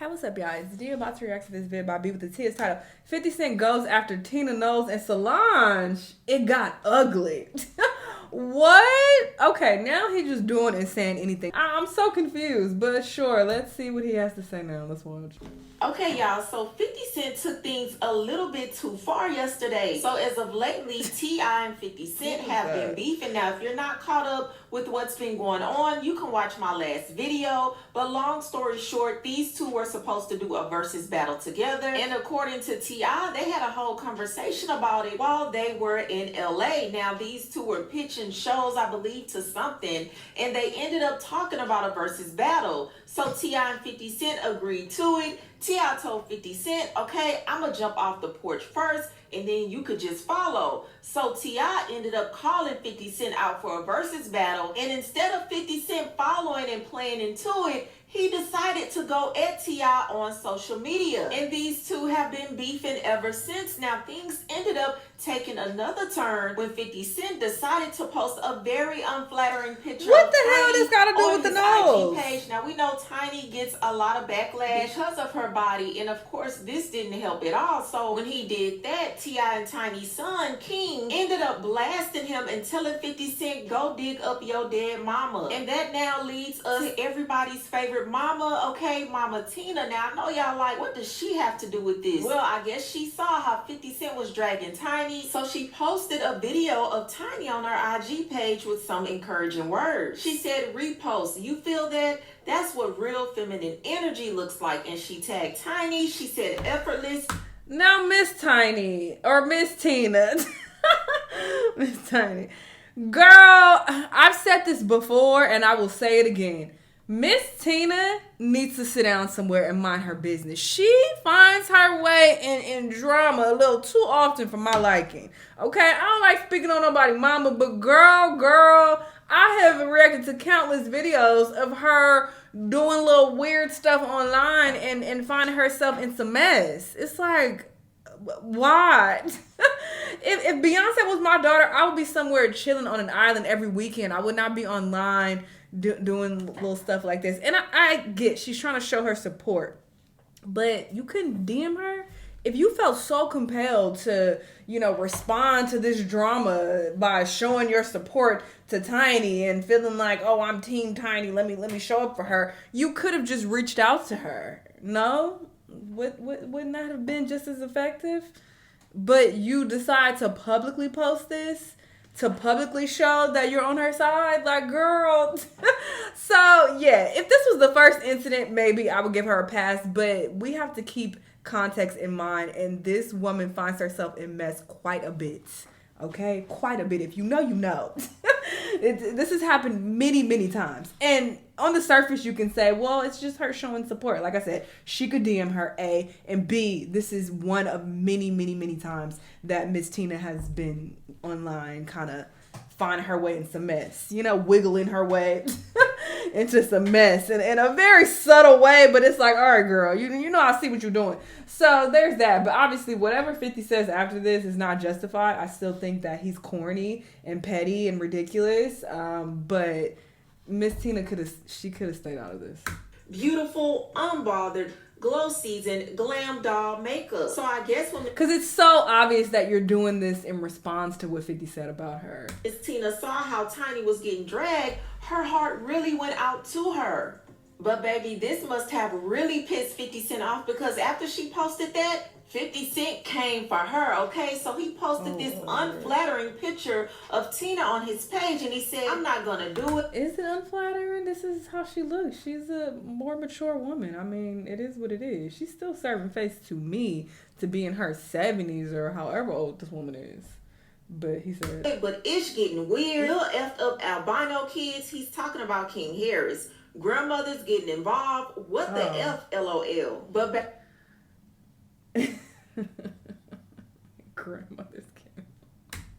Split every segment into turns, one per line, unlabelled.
Hey, what's up, y'all? It's D about to react to this video by B with the T. It's titled 50 Cent Goes After Tina, Knowles, and Solange. It got ugly. What? Okay, now he just doing and saying anything. I'm so confused, but sure, let's see what he has to say now. Let's watch.
Okay, y'all, so 50 Cent took things a little bit too far yesterday. So as of lately, T.I. and 50 Cent have been beefing. Now, if you're not caught up with what's been going on, you can watch my last video. But long story short, these two were supposed to do a versus battle together. And according to T.I., they had a whole conversation about it while they were in L.A. Now, these two were pitching shows, I believe, to something. And they ended up talking about a versus battle. So T.I. and 50 Cent agreed to it. T.I. told 50 Cent, okay, I'm going to jump off the porch first, and then you could just follow. So T.I. ended up calling 50 Cent out for a versus battle, and instead of 50 Cent following and playing into it, he decided to go at T.I. on social media. And these two have been beefing ever since. Now, things ended up taking another turn when 50 Cent decided to post a very unflattering picture.
What the hell this got to do with the Knowles?
Page. Now, we know Tiny gets a lot of backlash because of her body, and of course, this didn't help at all. So when he did that, T.I. and Tiny's son, King, ended up blasting him and telling 50 Cent, go dig up your dead mama. And that now leads us to everybody's favorite mama, okay, Mama Tina. Now, I know y'all like, what does she have to do with this? Well, I guess she saw how 50 Cent was dragging Tiny, so she posted a video of Tiny on her IG page with some encouraging words. She said, repost, you feel that? That's what real feminine energy looks like. And she tagged Tiny. She said, effortless.
Now, Miss Tiny, or Miss Tina. Miss Tiny. Girl, I've said this before and I will say it again. Miss Tina needs to sit down somewhere and mind her business. She finds her way in drama a little too often for my liking. Okay, I don't like speaking on nobody mama, but girl, I have reacted to countless videos of her doing little weird stuff online and finding herself in some mess. It's like, why? If Beyonce was my daughter, I would be somewhere chilling on an island every weekend. I would not be online doing little stuff like this. And I get she's trying to show her support, but you couldn't DM her if you felt so compelled to, respond to this drama by showing your support to Tiny and feeling like, oh, I'm Team Tiny, let me show up for her. You could have just reached out to her. No, wouldn't that have been just as effective? But you decide to publicly post this, to publicly show that you're on her side, like, girl. So, yeah, if this was the first incident, maybe I would give her a pass, but we have to keep context in mind, and this woman finds herself in mess quite a bit, okay? Quite a bit. If you know, you know. This has happened many times, and on the surface, you can say, well, it's just her showing support. Like I said, she could DM her, A, and B, this is one of many times that Miss Tina has been online kind of finding her way in some mess, wiggling her way into some mess in a very subtle way, but it's like, all right, girl, you know I see what you're doing. So there's that. But obviously, whatever 50 says after this is not justified. I still think that he's corny and petty and ridiculous, but Miss Tina could have stayed out of this.
Beautiful, unbothered, glow season, glam doll makeup. So I guess
because it's so obvious that you're doing this in response to what 50 said about her.
As Tina saw how Tiny was getting dragged, her heart really went out to her. But baby, this must have really pissed 50 Cent off, because after she posted that, 50 Cent came for her, okay? So he posted this unflattering picture of Tina on his page, and he said, I'm not gonna do it.
Is it unflattering? This is how she looks. She's a more mature woman. I mean, it is what it is. She's still serving face to me to be in her 70s or however old this woman is. But he said,
but it's getting weird. Little effed up albino kids. He's talking about King Harris. Grandmothers getting involved. What the F, LOL. But
grandmother's kid.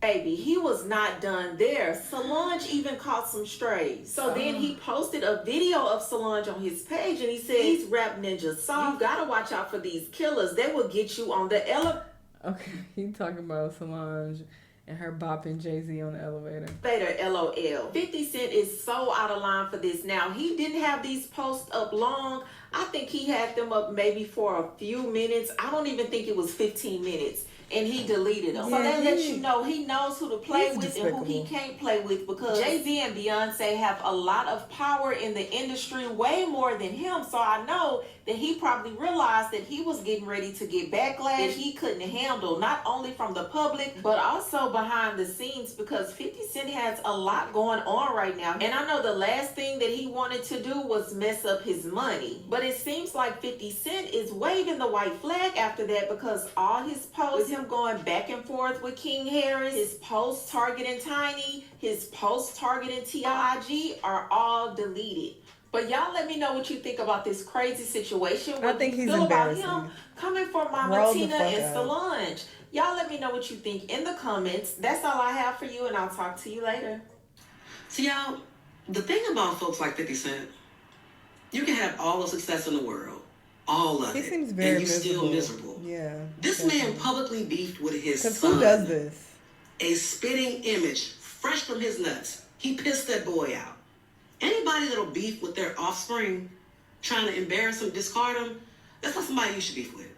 Baby, he was not done there. Solange even caught some strays. So then he posted a video of Solange on his page, and he said, these rap ninjas soft. You gotta watch out for these killers. They will get you on the elevator.
Okay, he talking about Solange and her bopping Jay-Z on the elevator.
LOL. 50 Cent is so out of line for this. Now, he didn't have these posts up long. I think he had them up maybe for a few minutes. I don't even think it was 15 minutes. And he deleted them. So that lets you know he knows who to play with and who he can't play with, because Jay-Z and Beyonce have a lot of power in the industry, way more than him. So I know that he probably realized that he was getting ready to get backlash that he couldn't handle, not only from the public, but also behind the scenes, because 50 Cent has a lot going on right now. And I know the last thing that he wanted to do was mess up his money. But it seems like 50 Cent is waving the white flag after that, because all his posts, him going back and forth with King Harris, his posts targeting Tiny, his posts targeting T.I.G. are all deleted. But y'all let me know what you think about this crazy situation. What
I think he's
feel about
embarrassing.
him coming for Mama Tina and Solange. Y'all let me know what you think in the comments. That's all I have for you, and I'll talk to you later.
So y'all, the thing about folks like 50 Cent, you can have all the success in the world, all of it,
seems very
and you still miserable.
Yeah.
This man publicly beefed with his son.
Because who does this?
A spitting image, fresh from his nuts. He pissed that boy out. Anybody that'll beef with their offspring, trying to embarrass them, discard them, that's not somebody you should beef with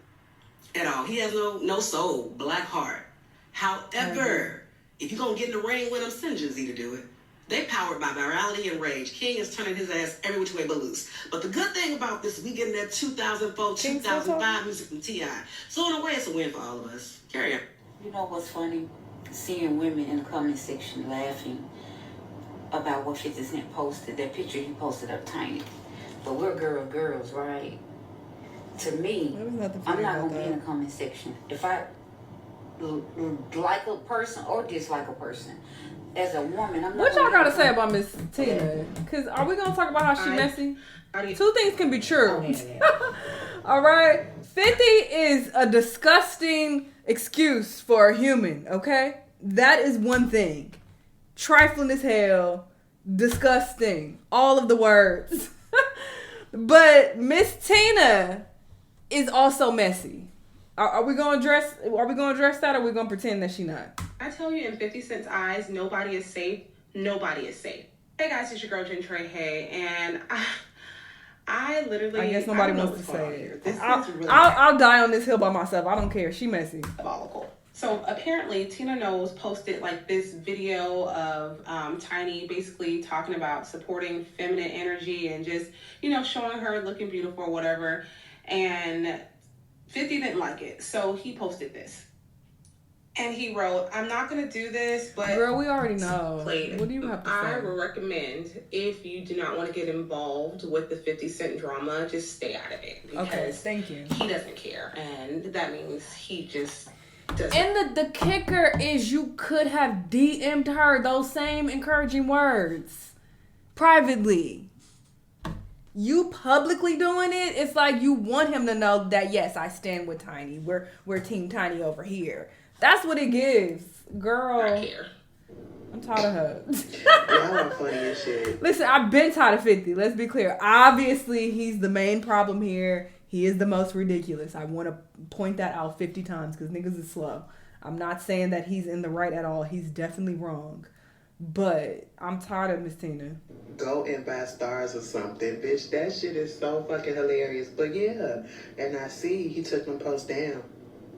at all. He has no soul, black heart. However, if you're going to get in the ring with him, send Jay-Z to do it. They powered by virality and rage. King is turning his ass every which way but loose. But the good thing about this, we getting that 2004, 2005 music from T.I. So in a way, it's a win for all of us. Carry on.
You know what's funny? Seeing women in the comment section laughing about what 50 Cent posted, that picture he posted of Tiny. But we're girls, right? To me, I'm not going to be in the comment section. If I like a person or dislike a person, as a woman, I'm not.
What y'all got to say about Miss Tina? Because are we going to talk about how she messy? Two things can be true. All right? 50 is a disgusting excuse for a human, okay? That is one thing. Trifling as hell, disgusting, all of the words. But Miss Tina is also messy. Are we gonna address that, or are we gonna pretend that she not?
I tell you, in 50 Cent's eyes, nobody is safe. Nobody is safe. Hey guys, it's your girl Jen Trey. Hey, and I literally,
I guess nobody wants to say it.
This really
I'll die on this hill by myself. I don't care. She messy.
Diabolical. So apparently Tina Knowles posted like this video of Tiny basically talking about supporting feminine energy and just, showing her looking beautiful or whatever. And 50 didn't like it. So he posted this. And he wrote, "I'm not going to do this, but..."
Girl, we already know. What do you have to say?
I would recommend, if you do not want to get involved with the 50 Cent drama, just stay out of it. Because
okay, thank you.
He doesn't care. And that means he just doesn't.
And the kicker is you could have DM'd her those same encouraging words privately. You publicly doing it, it's like you want him to know that, yes, I stand with Tiny. We're Team Tiny over here. That's what it gives. Girl.
I care.
I'm tired of her.
Y'all are funny as shit.
Listen, I've been tired of 50. Let's be clear. Obviously, he's the main problem here. He is the most ridiculous. I want to point that out 50 times because niggas is slow. I'm not saying that he's in the right at all. He's definitely wrong. But I'm tired of Miss Tina.
Go and buy stars or something, bitch. That shit is so fucking hilarious. But yeah, and I see he took them posts down.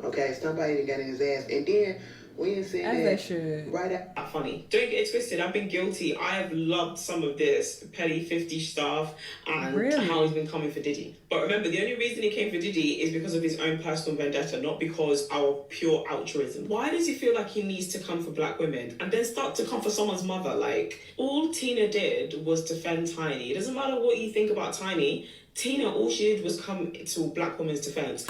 Okay, somebody got in his ass. And then we ain't saying
as
that.
they should.
Right after.
Not funny. Don't get it twisted. I've been guilty. I have loved some of this petty 50 stuff and how he's been coming for Diddy. But remember, the only reason he came for Diddy is because of his own personal vendetta, not because our pure altruism. Why does he feel like he needs to come for black women and then start to come for someone's mother? Like, all Tina did was defend Tiny. It doesn't matter what you think about Tiny. Tina, all she did was come to black women's defense.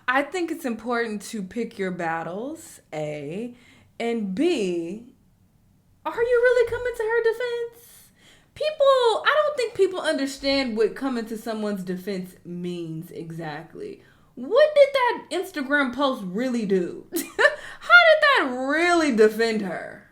I think it's important to pick your battles, A. And B, are you really coming to her defense? I don't think people understand what coming to someone's defense means exactly. What did that Instagram post really do? How did that really defend her?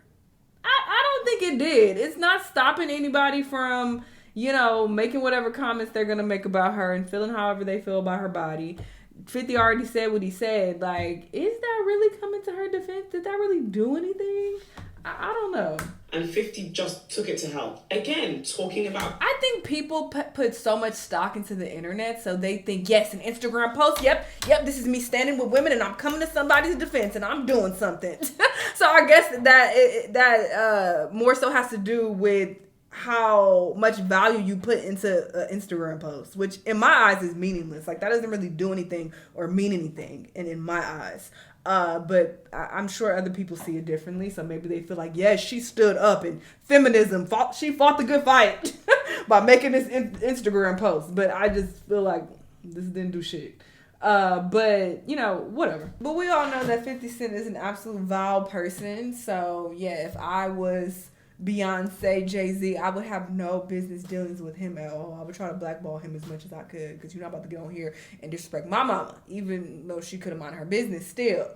I don't think it did. It's not stopping anybody from, making whatever comments they're going to make about her and feeling however they feel about her body. 50 already said what he said. Like, is that really coming to her defense? Did that really do anything? I don't know.
And 50 just took it to hell. Again, talking about...
I think people put so much stock into the internet, so they think, yes, an Instagram post, yep, this is me standing with women and I'm coming to somebody's defense and I'm doing something. So I guess that more so has to do with how much value you put into an Instagram post, which in my eyes is meaningless. Like, that doesn't really do anything or mean anything in my eyes. But I'm sure other people see it differently. So maybe they feel like, yes, she stood up and feminism she fought the good fight by making this Instagram post. But I just feel like this didn't do shit. But you know, whatever. But we all know that 50 Cent is an absolute vile person. So yeah, if I was Beyonce, Jay-Z, I would have no business dealings with him at all. I would try to blackball him as much as I could, because you're not about to get on here and disrespect my mama, even though she could have minded her business still.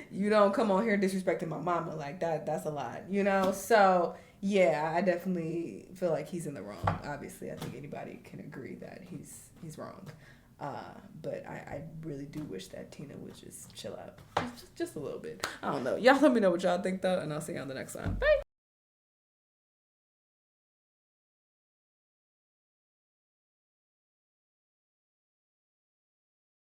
You don't come on here disrespecting my mama like that. That's a lot, you know? So yeah, I definitely feel like he's in the wrong. Obviously, I think anybody can agree that he's wrong. But I really do wish that Tina would just chill out. Just a little bit. I don't know. Y'all let me know what y'all think, though, and I'll see you on the next one. Bye.